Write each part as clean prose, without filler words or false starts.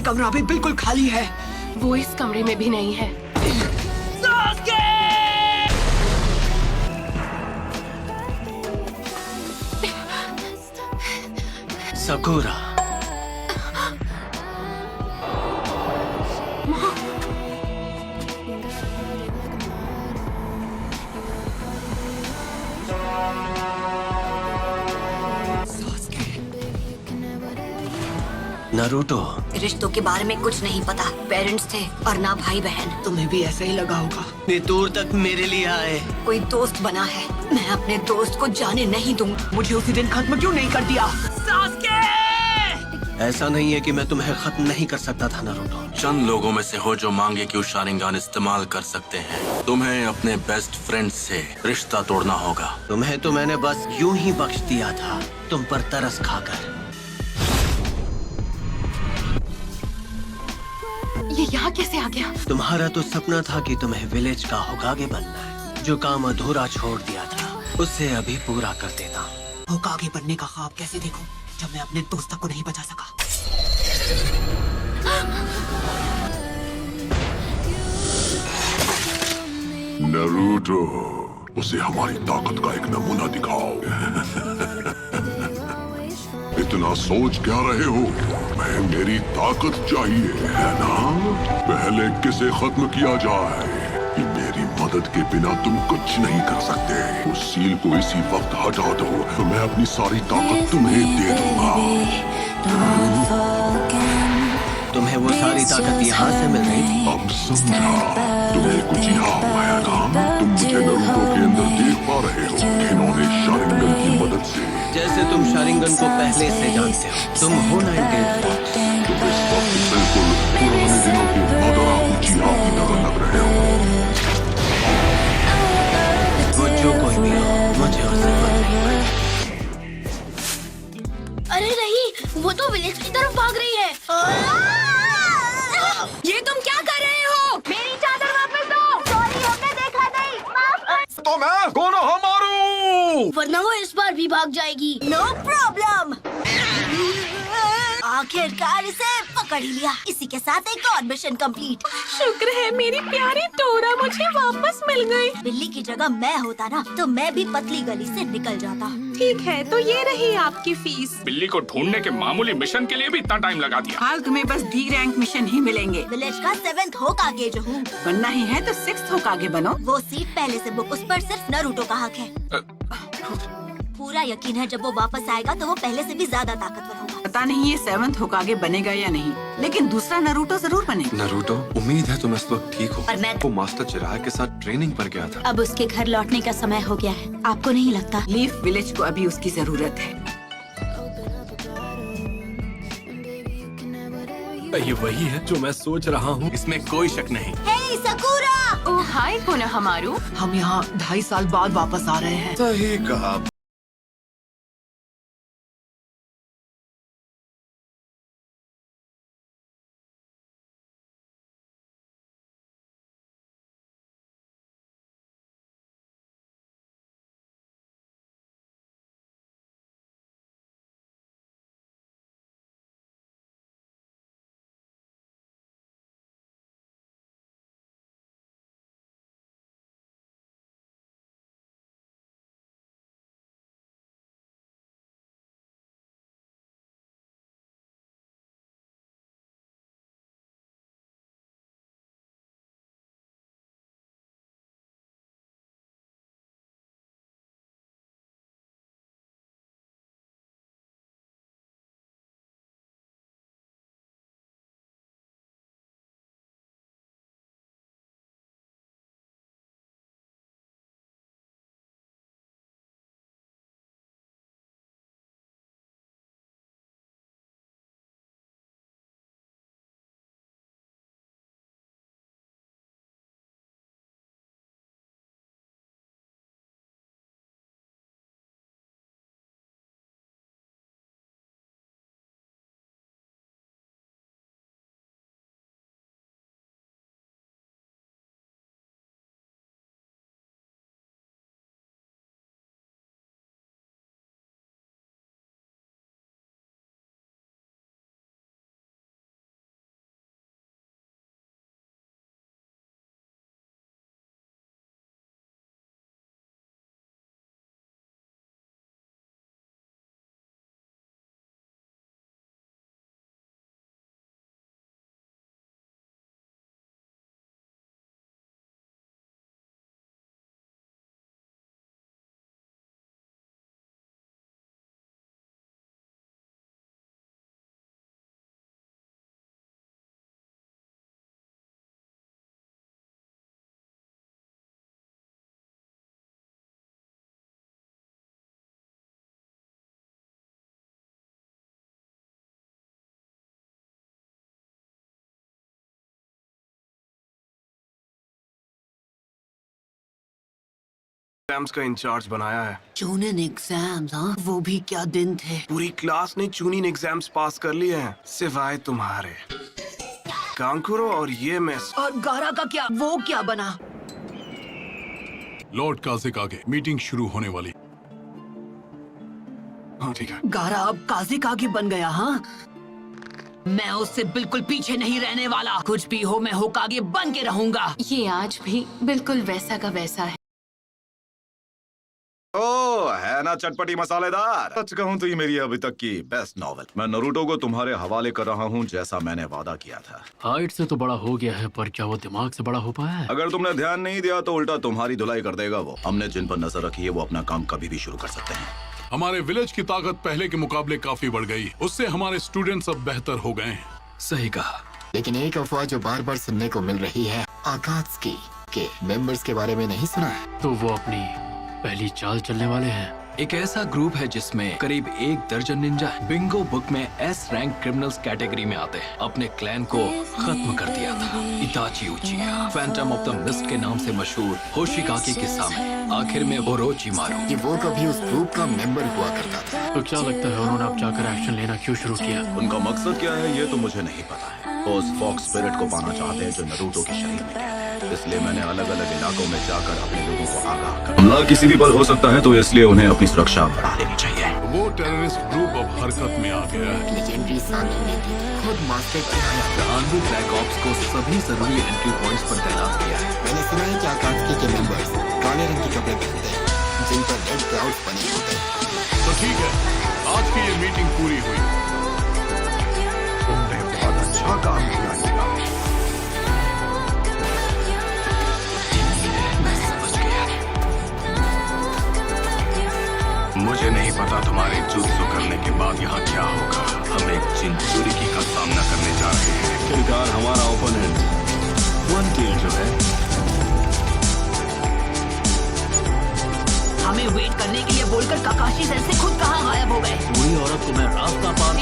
कमरा भी बिल्कुल खाली है। वो इस कमरे में भी नहीं है। सकूरा, नारुतो, रिश्तों के बारे में कुछ नहीं पता। पेरेंट्स थे और ना भाई बहन। तुम्हें भी ऐसा ही लगा होगा। इतनी दूर तक मेरे लिए आए। कोई दोस्त बना है, मैं अपने दोस्त को जाने नहीं दूंगा। मुझे उसी दिन खत्म क्यों नहीं कर दिया? ऐसा नहीं है कि मैं तुम्हें खत्म नहीं कर सकता था नारुतो। चंद लोगों में से हो जो मांगे कि शारिंगान इस्तेमाल कर सकते हैं। तुम्हें अपने बेस्ट फ्रेंड से रिश्ता तोड़ना होगा। तुम्हें तो मैंने बस यूं ही बख्श दिया था, तुम पर तरस खाकर। ये यहाँ कैसे आ गया? तुम्हारा तो सपना था कि तुम्हें विलेज का होकागे बनना है। जो काम अधूरा छोड़ दिया था उसे अभी पूरा कर देता हूँ। होकागे बनने का ख्वाब कैसे देखूं जब मैं अपने दोस्त को नहीं बचा सका? नारुतो, उसे हमारी ताकत का एक नमूना दिखाओ। इतना सोच क्या रहे हो? मैं मेरी ताकत चाहिए है ना? पहले किसे खत्म किया जाए? कि मेरी मदद के बिना तुम कुछ नहीं कर सकते। उस सील को इसी वक्त हटा दो तो मैं अपनी सारी ताकत तुम्हें दे दूंगा। तुम्हें वो सारी ताकत यहाँ से मिल रही थी? अब समझा, तुम्हें कुछ यहाँ हुआ है ना? तुम मुझे नारुतो के अंदर देख पा रहे हो। इन्होंने शारिंगन की मदद से। जैसे तुम शारिंगन को पहले से जानते हो, तुम हो नाइनटेन फॉक्स। तुम इस वक्त बिल्कुल पुराने दिनों के मादरा उचिहा की तरह लग रहे हो। वो जो कोई भी हो, मुझे उससे फर्क नहीं पड़ता। अरे नहीं, वो तो विलेज की तरफ भाग रही है। ये तुम क्या कर रहे हो? मेरी चादर वापस दो। सॉरी, हमने देखा नहीं। माफ कर। तो मैं कोनोहा मारू। वरना वो इस बार भी भाग जाएगी। No problem. आखिरकार इसे पकड़ ही लिया। इसी के साथ एक और मिशन कंप्लीट। शुक्र है मेरी प्यारी डोरा मुझे वापस मिल गई। बिल्ली की जगह मैं होता ना तो मैं भी पतली गली से निकल जाता। ठीक है, तो ये रही आपकी फीस। बिल्ली को ढूंढने के मामूली मिशन के लिए भी इतना टाइम लगा दिया। हाल तुम्हें बस डी रैंक मिशन ही मिलेंगे। विलेज का 7th होकागे जो हूँ। बनना ही है तो 6th होकागे बनो। वो सीट पहले से बुक, उस पर सिर्फ नारुतो का हक है। पूरा यकीन है जब वो वापस आएगा तो वो पहले से भी ज्यादा ताकतवर होगा। पता नहीं ये 7th होकागे बनेगा या नहीं, लेकिन दूसरा नारुतो जरूर बनेगा। नारुतो, उम्मीद है तुम इस वक्त ठीक हो। और मैं वो मास्टर चिराग के साथ ट्रेनिंग पर गया था। अब उसके घर लौटने का समय हो गया है। आपको नहीं लगता? लीफ विलेज को अभी उसकी जरूरत है। ये वही है जो मैं सोच रहा हूँ, इसमें कोई शक नहीं। हे सकूरा! ओह हाय कोनोहा मारू। हम यहाँ 2.5 साल बाद वापस आ रहे हैं। सही कहा। एग्जाम्स का इंचार्ज बनाया है। चूनिन एग्जाम्स, हाँ वो भी क्या दिन थे। पूरी क्लास ने चूनिन एग्जाम्स पास कर लिए हैं सिवाय तुम्हारे। कांकुरो और ये मिस। और गारा का क्या, वो क्या बना? लॉर्ड काजिक आगे, मीटिंग शुरू होने वाली। हाँ ठीक है। गारा अब काजिक आगे बन गया, हाँ? मैं उससे बिल्कुल पीछे नहीं रहने वाला। कुछ भी हो मैं होकागे बन के रहूंगा। ये आज भी बिल्कुल वैसा का वैसा है। ओ है ना चटपटी मसालेदार। सच कहूँ तो ये मेरी अभी तक की बेस्ट नॉवेल। मैं नरूटो को तुम्हारे हवाले कर रहा हूँ जैसा मैंने वादा किया था। हाइट से तो बड़ा हो गया है, पर क्या वो दिमाग से बड़ा हो पाया है? अगर तुमने ध्यान नहीं दिया तो उल्टा तुम्हारी धुलाई कर देगा वो। हमने जिन पर नजर रखी है वो अपना काम कभी भी शुरू कर सकते हैं। हमारे विलेज की ताकत पहले के मुकाबले काफी बढ़ गई। उससे हमारे स्टूडेंट्स अब बेहतर हो गए हैं। सही कहा। लेकिन एक अफवाह जो बार बार सुनने को मिल रही है, आकात्सुकी के मेंबर्स के बारे में नहीं सुना है? तो वो अपनी पहली चाल चलने वाले हैं। एक ऐसा ग्रुप है जिसमें करीब 1 दर्जन निंजा है। बिंगो बुक में एस रैंक क्रिमिनल्स कैटेगरी में आते हैं। अपने क्लैन को खत्म कर दिया था। इताची उचिया, फैंटम ऑफ द मिस्ट के नाम से मशहूर होशिकाकी के सामने आखिर में ओरोचिमारू। कि वो कभी उस ग्रुप का मेंबर हुआ करता था। तो क्या लगता है उन्होंने अब जाकर एक्शन लेना क्यों शुरू किया? उनका मकसद क्या है ये तो मुझे नहीं पता है। वो उस फॉक्स स्पिरिट को पाना चाहते हैं जो नरूटो के शरीर में है। इसलिए मैंने अलग अलग इलाकों में जाकर अपने लोगों को आगाह कर। हमला किसी भी पर हो सकता है तो इसलिए उन्हें अपनी सुरक्षा बढ़ा लेनी चाहिए। वो टेररिस्ट ग्रुप अब हरकत में आ गया है। लेजेंडरी सांगी ने खुद मास्टर चिराया। आंडू ब्लैक ऑप्स को सभी जरूरी एंट्री पॉइंट्स पर तैनात किया है। मैंने सुना है कि आकात्सुकी के मेंबर्स काले रंग के कपड़े पहनते हैं जिन पर रेड क्लाउड्स बने होते हैं। तो ठीक है, आज की ये मीटिंग पूरी हुई। तुमने बहुत अच्छा काम किया। मुझे नहीं पता तुम्हारे जुत्सु करने के बाद यहाँ क्या होगा। हम एक चिंचुरिकी का सामना करने जा रहे हैं। किरदार हमारा ओपोनेंट वन टेल जो है। हमें वेट करने के लिए बोलकर काकाशी सेंसे खुद कहाँ गायब हो गए? पूरी औरत तुम्हें रास्ता पार।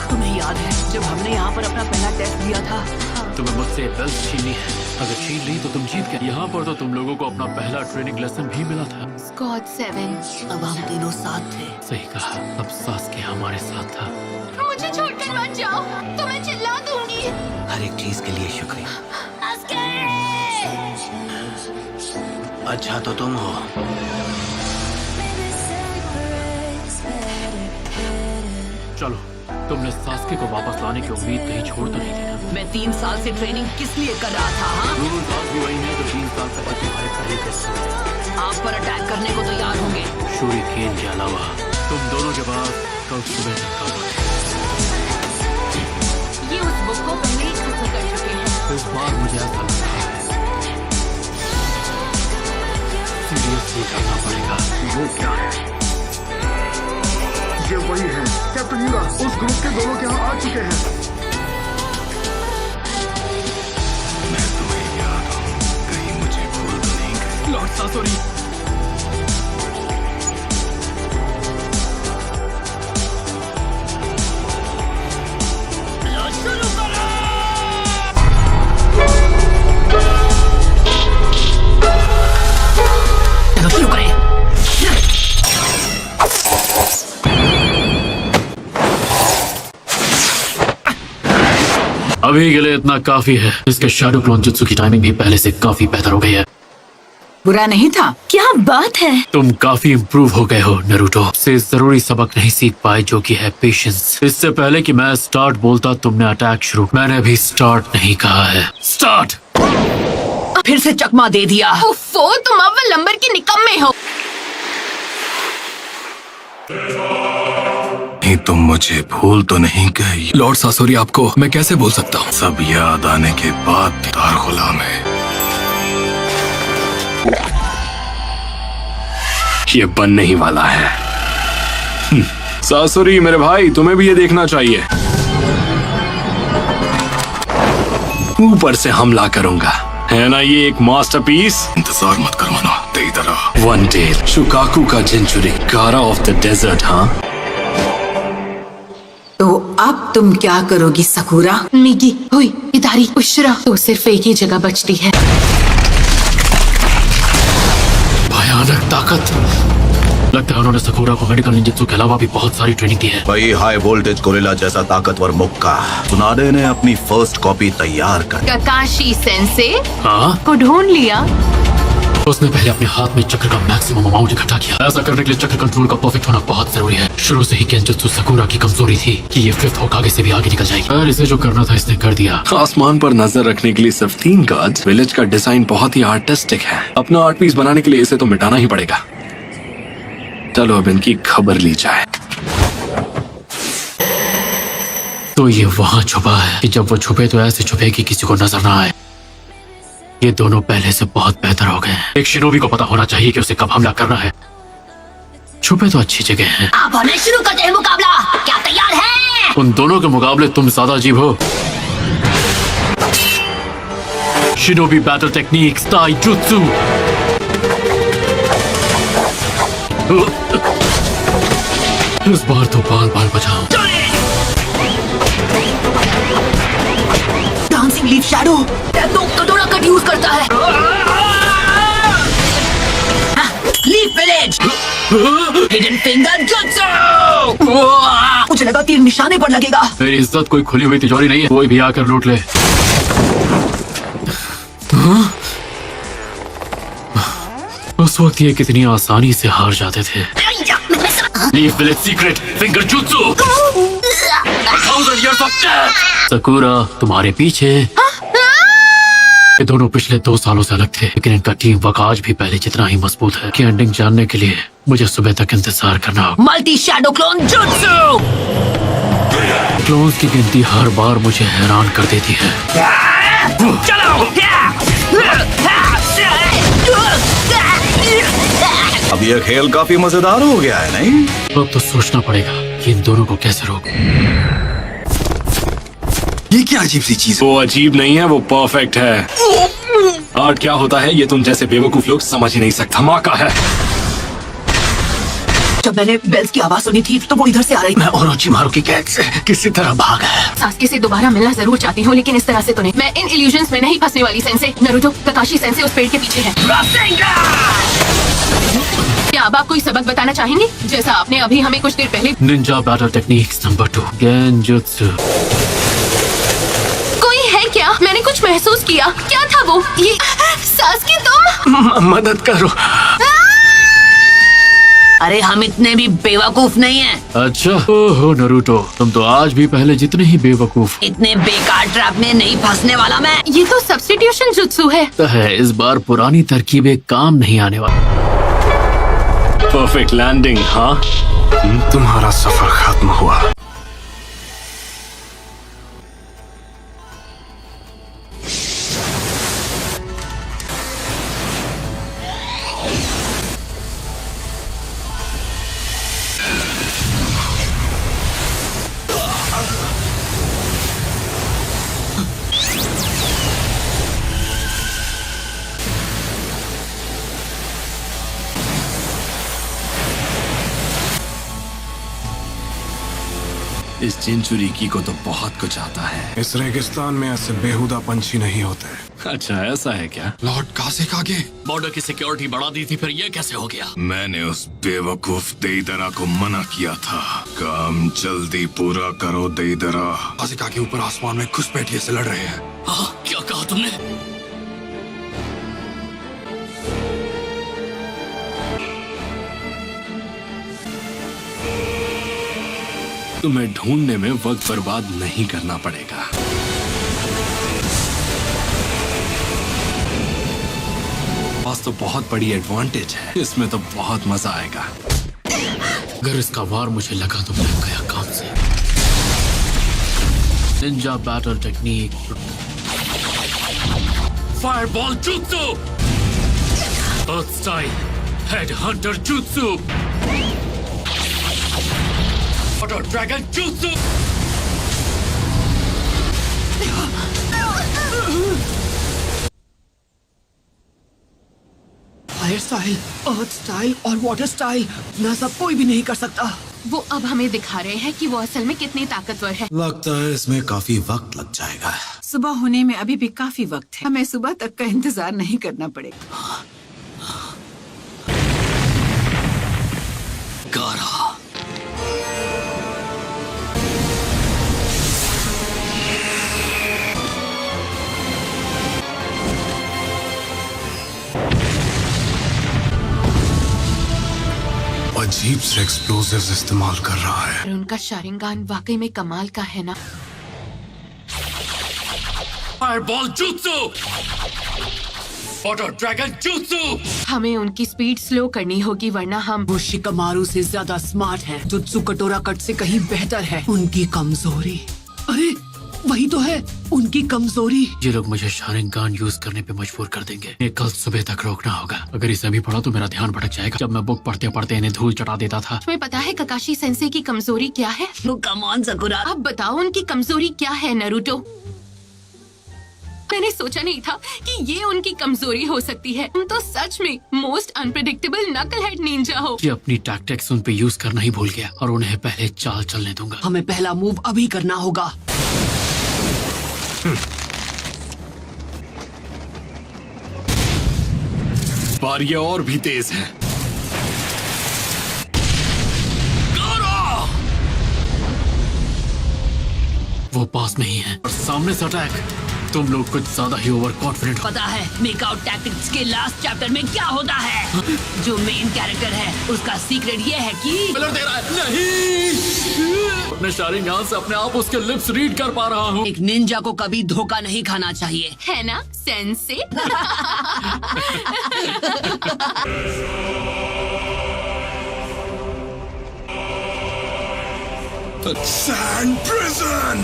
तुम्हें याद है जब हमने यहाँ पर अपना पहला टेस्ट दिया था? तुम्हें मुझसे बेल्ट छीनी है। अगर छीन ली तो तुम जीत गए। यहाँ पर तो तुम लोगों को अपना पहला ट्रेनिंग लेसन भी मिला था। स्क्वाड 7। अब हम तीनों साथ थे। सही कहा, अब सास्के हमारे साथ था। मुझे छोड़कर मत जाओ, तो मैं चिल्ला दूंगी। हर एक चीज के लिए शुक्रिया। अच्छा तो तुम हो। चलो, तुमने सास्के को वापस लाने की उम्मीद कहीं छोड़ तो नहीं दी ना? मैं 3 साल से ट्रेनिंग किस लिए कर रहा था, हाँ? रूल्स आज भी वही है जो 3 साल पहले तुम्हारे पहले टेस्ट। आप पर अटैक करने को तैयार होंगे। शूरिकेन के अलावा तुम दोनों के पास कल सुबह तक का वक्त है। ये उस बुक को पहले ही खत्म कर चुके हैं। इस बार मुझे ऐसा लग रहा है सीरियसली करना पड़ेगा। वो क्या है? ये वही है कैप्टन यूरा, उस ग्रुप के दोनों के यहाँ आ चुके हैं। मैं तुम्हें याद हूँ, कहीं मुझे भूल तो नहीं गए। लॉर्ड सासोरी, शुरू करें। अभी के लिए इतना काफी है। इसके शैडो क्लोन जुत्सु की टाइमिंग भी पहले से काफी बेहतर हो गई है। बुरा नहीं था। क्या बात है? तुम काफी इम्प्रूव हो गए हो नरूटो। से जरूरी सबक नहीं सीख पाए जो कि है पेशेंस। इससे पहले कि मैं स्टार्ट बोलता तुमने अटैक शुरू। मैंने अभी स्टार्ट नहीं कहा है। स्टार्ट। फिर से चकमा दे दिया। उफ़ो, तुम अव्वल नंबर के निकम्मे हो। तुम मुझे भूल तो नहीं गई? लॉर्ड सासोरी आपको मैं कैसे भूल सकता हूँ? सब याद आने के बाद तार गुलाम है। ये बनने ही वाला है। सासुरी मेरे भाई, तुम्हें भी ये देखना चाहिए। ऊपर से हमला करूंगा, है ना ये एक मास्टरपीस? इंतजार मत करवाना, तेरी तरह। वन टेल, शुकाकू का जिंचुरी, गारा ऑफ द डेजर्ट। हाँ, तो अब तुम क्या करोगी सकुरा? मिगी, हुई, इदारी, उशरा तो सिर्फ एक ही जगह बचती है। भयानक ताकत। लगता है उन्होंने सकूरा को मेडिकल निंजुत्सु के अलावा भी बहुत सारी ट्रेनिंग दी है। वही हाई वोल्टेज गोरिल्ला जैसा ताकतवर मुक्का। सुनाडे ने अपनी फर्स्ट कॉपी तैयार कर। ककाशी सेंसे हाँ, को ढूंढ लिया। उसने पहले अपने हाथ में चक्र का मैक्सिमम अमाउंट इकट्ठा किया। ऐसा करने के लिए चक्र कंट्रोल का परफेक्ट होना बहुत जरूरी है। शुरू से ही केंजुत्सु सकूरा की कमजोरी थी कि ये फिफ्थ होकागे से भी आगे निकल जाएगी। और इसे जो करना था इसने कर दिया। आसमान पर नजर रखने के लिए सिर्फ 3 गार्ड्स। विलेज का डिजाइन बहुत ही आर्टिस्टिक है। अपना आर्ट पीस बनाने के लिए इसे तो मिटाना ही पड़ेगा। चलो अब इनकी खबर ली जाए। तो ये वहाँ छुपा है कि जब वो छुपे तो ऐसे छुपे कि किसी को नजर ना आए। ये दोनों पहले से बहुत बेहतर हो गए हैं। एक शिनोबी को पता होना चाहिए कि उसे कब हमला करना है। छुपे तो अच्छी जगह हैं। अब हमें शुरू करते हैं मुकाबला। क्या तैयार है? उन दोनों के मुकाबले तुम ज्यादा अजीब हो। शिनोबी बैटल टेक्निक्स ताइजुत्सु। इस बार तो बाल बाल बचाओ। डांसिंग लीफ शैडो टेक्नो कटोरा कट यूज करता है। लीफ विलेज हिडन फिंगर जुत्सु। मुझे लगा तीर निशाने पर लगेगा। मेरी इज्जत कोई खुली हुई तिजोरी नहीं है, कोई भी आकर लूट ले। उस वक्त ये कितनी आसानी से हार जाते थे। Leaf village secret finger jutsu. 1000 years of death। सकूरा तुम्हारे पीछे। ये दोनों पिछले 2 सालों से अलग थे, लेकिन इनका टीम वर्क आज भी पहले जितना ही मजबूत है। कि एंडिंग जानने के लिए मुझे सुबह तक इंतजार करना होगा। Multi shadow clone jutsu. Clones की गिनती हर बार मुझे हैरान कर देती है। चलो। अब ये खेल काफी मजेदार हो गया है, नहीं? अब तो सोचना पड़ेगा कि इन दोनों को कैसे रोकूं। ये क्या अजीब सी चीज? वो अजीब नहीं है, वो परफेक्ट है। आर्ट क्या होता है ये तुम जैसे बेवकूफ लोग समझ ही नहीं सकते। धमाका है। जब मैंने बेल्स की आवाज सुनी थी तो वो इधर से आ रही। मैं ओरोचिमारू की कैद से किसी तरह भाग आया। सास्के से दोबारा मिलना जरूर चाहती हूँ, लेकिन इस तरह से तो नहीं। मैं इन इल्यूजन्स में नहीं फंसने वाली। सेंसे नरूटो, ककाशी सेंसे उस पेड़ के पीछे है। क्या अब आप कोई सबक बताना चाहेंगे, जैसा आपने अभी हमें कुछ देर पहले? Ninja battle techniques number 2 genjutsu. कोई है क्या? मैंने कुछ महसूस किया। क्या था वो? ये सास्के तुम? मदद करो। अरे हम इतने भी बेवकूफ नहीं हैं। अच्छा, ओहो नरूटो, तुम तो आज भी पहले जितने ही बेवकूफ। इतने बेकार ट्रैप में नहीं फंसने वाला मैं। ये तो सब्स्टिट्यूशन जुत्सु है। इस बार पुरानी तरकीबें काम नहीं आने वाली। Perfect landing. हाँ, तुम्हारा सफर खत्म हुआ। इस चिंचुरिकी को तो बहुत कुछ आता है। इस रेगिस्तान में ऐसे बेहुदा पंछी नहीं होते। अच्छा ऐसा है क्या? लॉर्ड कासेकागे, बॉर्डर की सिक्योरिटी बढ़ा दी थी, फिर ये कैसे हो गया? मैंने उस बेवकूफ देइदरा को मना किया था। काम जल्दी पूरा करो देइदरा। कासेकागे ऊपर आसमान में घुसपैठिए से लड़ रहे हैं। हाँ, क्या कहा तुमने? तुम्हें ढूंढने में वक्त बर्बाद नहीं करना पड़ेगा। पास तो बहुत बड़ी एडवांटेज है, इसमें तो बहुत मजा आएगा। अगर इसका वार मुझे लगा तो मैं गया काम से। निंजा बैटल टेक्निक फायरबॉल जुत्सु, अर्थ स्टाइल हेड हंटर जुत्सु, वाटर ड्रैगन जुत्सु। फायर स्टाइल, अर्थ स्टाइल और वाटर स्टाइल ना सब कोई भी नहीं कर सकता। वो अब हमें दिखा रहे हैं कि वो असल में कितनी ताकतवर है। लगता है इसमें काफी वक्त लग जाएगा। सुबह होने में अभी भी काफी वक्त है। हमें सुबह तक का इंतजार नहीं करना पड़ेगा। अजीब से एक्सप्लोजिव्स इस्तेमाल कर रहा है। और उनका शारिंगान वाकई में कमाल का है ना। Fireball jutsu, water dragon jutsu. हमें उनकी स्पीड स्लो करनी होगी वरना हम वो शिकमारू से ज्यादा स्मार्ट है। जुत्सु कटोरा कट से कहीं बेहतर है। उनकी कमजोरी, अरे वही तो है उनकी कमजोरी। ये लोग मुझे शारिंगान यूज करने पे मजबूर कर देंगे। ये कल सुबह तक रोकना होगा। अगर इसे अभी पढ़ा तो मेरा ध्यान भटक जाएगा। जब मैं बुक पढ़ते पढ़ते इन्हें धूल चटा देता था। तुम्हें पता है ककाशी सेंसे की कमजोरी क्या है? कम ऑन सकुरा, अब बताओ उनकी कमजोरी क्या है नरूटो? मैंने सोचा नहीं था कि ये उनकी कमजोरी हो सकती है। तुम तो सच में मोस्ट अनप्रेडिक्टेबल नकलहेड निंजा हो। ये अपनी टैक्टिक्स उन पे यूज करना ही भूल गया और उन्हें पहले चाल चलने दूंगा। हमें पहला मूव अभी करना होगा। पर ये और भी तेज है। वो पास नहीं है और सामने से अटैक। तुम लोग कुछ ज्यादा ही ओवर कॉन्फिडेंट हो। पता है मेकआउट टैक्टिक्स के लास्ट चैप्टर में क्या होता है? जो मेन कैरेक्टर है उसका सीक्रेट ये है कि दे रहा है। नहीं, अपने शारिंगान से अपने आप उसके लिप्स रीड कर पा रहा हूँ। एक निंजा को कभी धोखा नहीं खाना चाहिए, है ना सेंसे? The Sand Prison!